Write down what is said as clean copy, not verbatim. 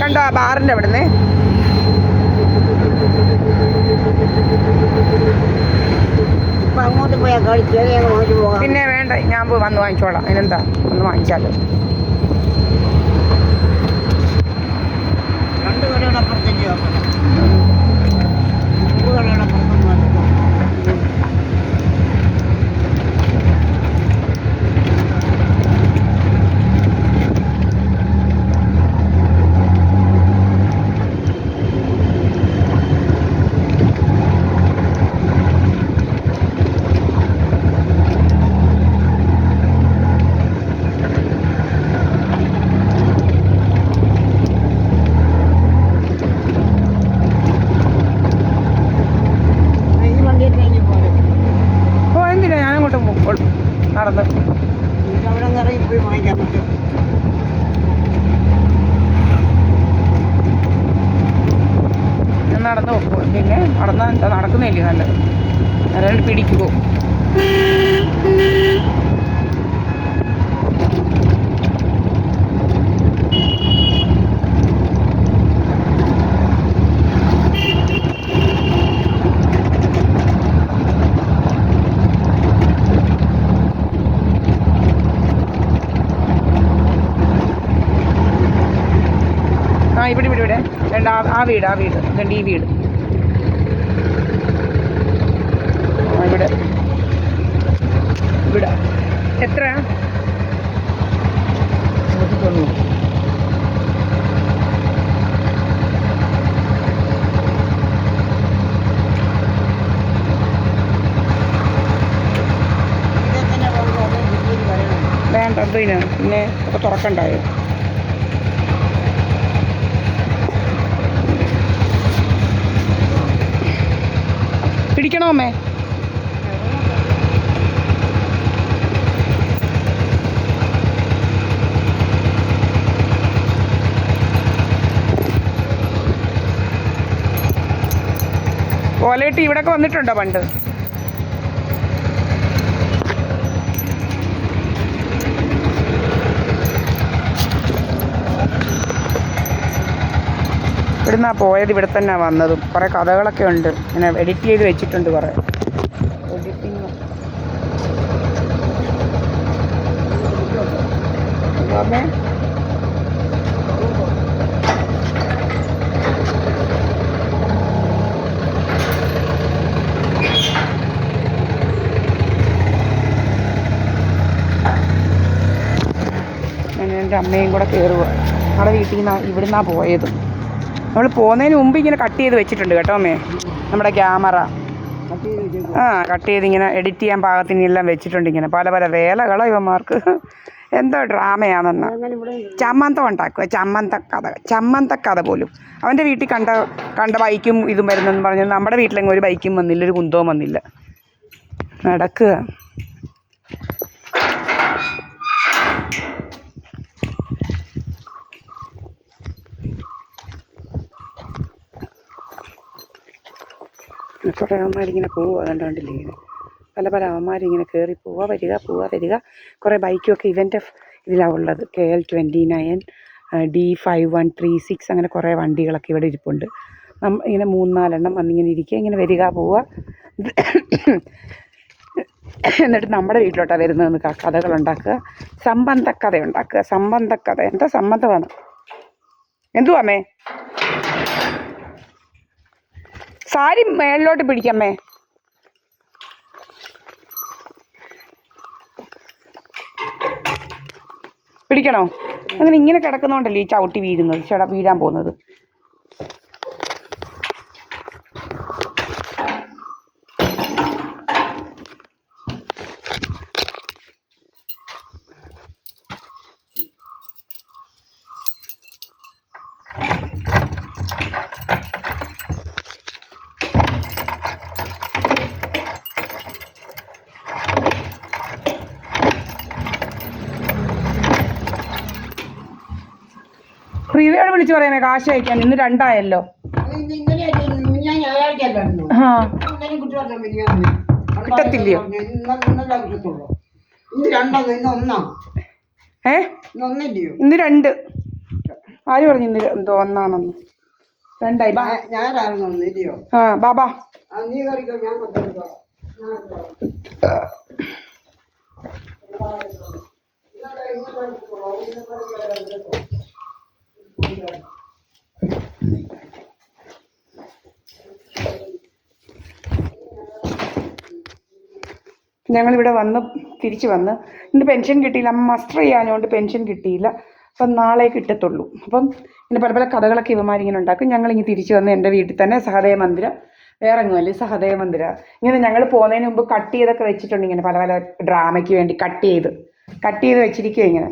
കണ്ടോ ആ ബാറിൻ്റെ അവിടുന്ന്. അങ്ങോട്ട് പോയാൽ പിന്നെ വേണ്ട, ഞാൻ വന്ന് വാങ്ങിച്ചോളാം. അതിനെന്താ, ഒന്ന് വാങ്ങിച്ചാലോ. രണ്ട് കടയുടെ അപ്പുറത്തേക്ക് കടയുടെ അപ്പുറത്തും നടന്ന് അവിടെ ഇറങ്ങി പോയി വാങ്ങിക്കാൻ പറ്റും. ഞാൻ നടന്ന് പോകും. പിന്നെ നടക്കുന്നില്ലേ നല്ലത്, ആരെങ്കിലും പിടിക്കുമോ? ഇവിടെ രണ്ട് ആ വീട് രണ്ട് ഈ വീട് ഇവിടെ എത്രയാ? 190. വേണ്ട എന്തിനാ പിന്നെ ഒക്കെ തുറക്കണ്ടായോ? പിടിക്കണോ അമ്മേ? ഓലയിട്ട് ഇവിടെയൊക്കെ വന്നിട്ടുണ്ടോ പണ്ട്? ഇവിടുന്നാ പോയത്, ഇവിടെ തന്നെ വന്നതും. കുറേ കഥകളൊക്കെ ഉണ്ട്, ഇങ്ങനെ എഡിറ്റ് ചെയ്ത് വെച്ചിട്ടുണ്ട് കുറേ എഡിറ്റിങ്. ഞാൻ എൻ്റെ അമ്മയും കൂടെ കയറുക. നമ്മുടെ വീട്ടിൽ നിന്ന് ഇവിടുന്നാണ് പോയത്. നമ്മൾ പോകുന്നതിന് മുമ്പ് ഇങ്ങനെ കട്ട് ചെയ്ത് വെച്ചിട്ടുണ്ട് കേട്ടോ അമ്മേ, നമ്മുടെ ക്യാമറ കട്ട് ചെയ്ത് ഇങ്ങനെ എഡിറ്റ് ചെയ്യാൻ പാകത്തിന് എല്ലാം വെച്ചിട്ടുണ്ട്. ഇങ്ങനെ പല പല വേലകളോ ഇവന്മാർക്ക്, എന്തോ ഡ്രാമയാണെന്ന്. ചമ്മന്തം ഉണ്ടാക്കുക, ചമ്മന്തക്കഥ പോലും. അവൻ്റെ വീട്ടിൽ കണ്ട ബൈക്കും ഇതും വരുന്നെന്ന് പറഞ്ഞു. നമ്മുടെ വീട്ടിലെങ്കിലും ഒരു ബൈക്കും വന്നില്ല, ഒരു കുന്തവും വന്നില്ല. നടക്കുക. കുറേ അവന്മാരിങ്ങനെ പോവുക, കണ്ടില്ലേ? പല പല അവന്മാരിങ്ങനെ കയറി പോവുക വരിക. കുറേ ബൈക്കൊക്കെ ഇവൻ്റെ ഇതിലാണ് ഉള്ളത്. KL 29, D5136 അങ്ങനെ കുറേ വണ്ടികളൊക്കെ ഇവിടെ ഇരിപ്പുണ്ട്. ഇങ്ങനെ 3-4 എണ്ണം വന്നിങ്ങനെ ഇരിക്കുക, ഇങ്ങനെ വരിക പോവുക. എന്നിട്ട് നമ്മുടെ വീട്ടിലോട്ടാണ് വരുന്നതെന്ന് കഥകളുണ്ടാക്കുക, സംബന്ധക്കഥ ഉണ്ടാക്കുക. സംബന്ധക്കഥ എന്താ സംബന്ധമാണ്? എന്തുവാമേ? സാരി മേളിലോട്ട് പിടിക്കമ്മേ. പിടിക്കണോ? അങ്ങനെ ഇങ്ങനെ കിടക്കുന്നോണ്ടല്ലേ ഈ ചവിട്ടി വീഴുന്നത്, വീഴാൻ പോകുന്നത്. പ്രീതിയോട് വിളിച്ച് പറയാനേ കാശ് അയക്കാൻ. ഇന്ന് 2 ആയല്ലോ. കിട്ടത്തില്ലയോ? ഇന്ന് 2. ആര് പറഞ്ഞു ഇന്ന് എന്തോ ഒന്നാണെന്ന്? രണ്ടായി. ബാ. ഞാനായിരുന്നു ഇല്ലയോ? ആ ബാബാ. നീ കറിക്കോ, ഞാൻ കൊണ്ടുവരുമ്പോ. ഞങ്ങളിവിടെ വന്ന് തിരിച്ച് വന്ന് ഇന്ന് പെൻഷൻ കിട്ടിയില്ല. അമ്മ മസ്റ്റർ ചെയ്യാഞ്ഞുകൊണ്ട് പെൻഷൻ കിട്ടിയില്ല. അപ്പം നാളെ കിട്ടത്തുള്ളൂ. അപ്പം ഇങ്ങനെ പല പല കഥകളൊക്കെ ഇവന്മാരിങ്ങനെ ഉണ്ടാക്കും. ഞങ്ങളിങ്ങനെ തിരിച്ച് വന്ന് എൻ്റെ വീട്ടിൽ തന്നെ സഹദേവ മന്ദിരം, വേറെ എങ്ങുമല്ലേ സഹദേവ മന്ദിരം. ഇങ്ങനെ ഞങ്ങൾ പോകുന്നതിന് മുമ്പ് കട്ട് ചെയ്തൊക്കെ വെച്ചിട്ടുണ്ട്. ഇങ്ങനെ പല പല ഡ്രാമയ്ക്ക് വേണ്ടി കട്ട് ചെയ്ത് വെച്ചിരിക്കുക ഇങ്ങനെ.